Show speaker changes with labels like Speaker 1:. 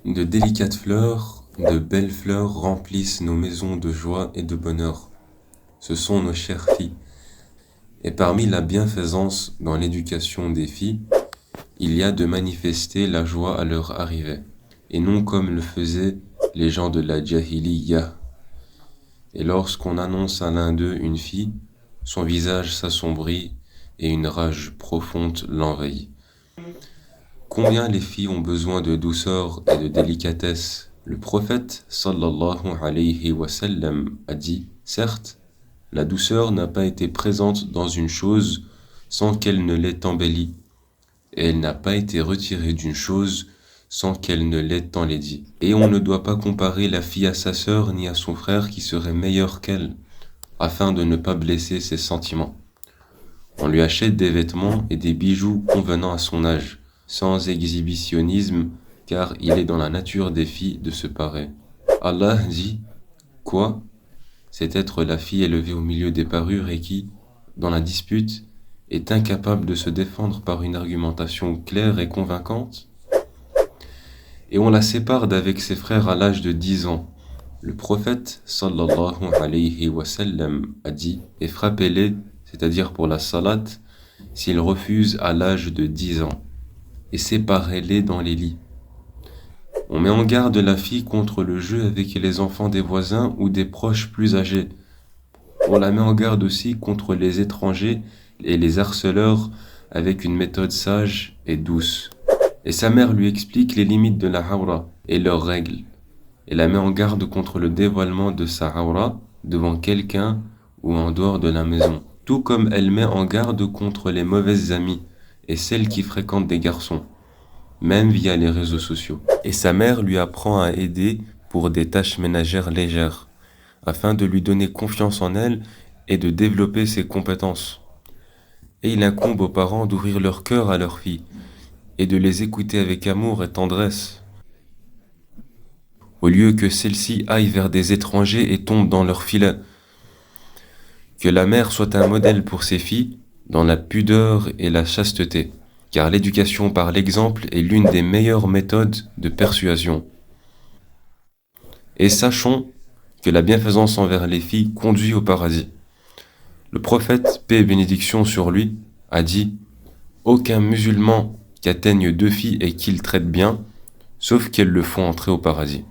Speaker 1: De délicates fleurs, de belles fleurs remplissent nos maisons de joie et de bonheur. Ce sont nos chères filles. Et parmi la bienfaisance dans l'éducation des filles, il y a de manifester la joie à leur arrivée, et non comme le faisaient les gens de la Jahiliyyah. Et lorsqu'on annonce à l'un d'eux une fille, son visage s'assombrit et une rage profonde l'envahit. Combien les filles ont besoin de douceur et de délicatesse. Le prophète sallallahu alayhi wa sallam a dit, certes, la douceur n'a pas été présente dans une chose sans qu'elle ne l'ait embellie, et elle n'a pas été retirée d'une chose sans qu'elle ne l'ait enlaidie. Et on ne doit pas comparer la fille à sa sœur ni à son frère qui serait meilleur qu'elle, afin de ne pas blesser ses sentiments. On lui achète des vêtements et des bijoux convenant à son âge, sans exhibitionnisme, car il est dans la nature des filles de se parer. Allah dit, quoi? C'est être la fille élevée au milieu des parures et qui, dans la dispute, est incapable de se défendre par une argumentation claire et convaincante? Et on la sépare d'avec ses frères à l'âge de 10 ans. Le prophète, sallallahu alayhi wa sallam, a dit, et frappez-les, c'est-à-dire pour la salat, s'ils refusent à l'âge de 10 ans, et séparez-les dans les lits. On met en garde la fille contre le jeu avec les enfants des voisins ou des proches plus âgés. On la met en garde aussi contre les étrangers et les harceleurs avec une méthode sage et douce. Et sa mère lui explique les limites de la hawra et leurs règles. Et la met en garde contre le dévoilement de sa hawra devant quelqu'un ou en dehors de la maison. Tout comme elle met en garde contre les mauvaises amies et celles qui fréquentent des garçons, même via les réseaux sociaux. Et sa mère lui apprend à aider pour des tâches ménagères légères, afin de lui donner confiance en elle et de développer ses compétences. Et il incombe aux parents d'ouvrir leur cœur à leurs filles, et de les écouter avec amour et tendresse, au lieu que celles-ci aillent vers des étrangers et tombent dans leur filet. Que la mère soit un modèle pour ses filles, dans la pudeur et la chasteté, car l'éducation par l'exemple est l'une des meilleures méthodes de persuasion. Et sachons que la bienfaisance envers les filles conduit au paradis. Le prophète, paix et bénédiction sur lui, a dit « Aucun musulman qui atteigne 2 filles et qu'il traite bien, sauf qu'elles le font entrer au paradis. »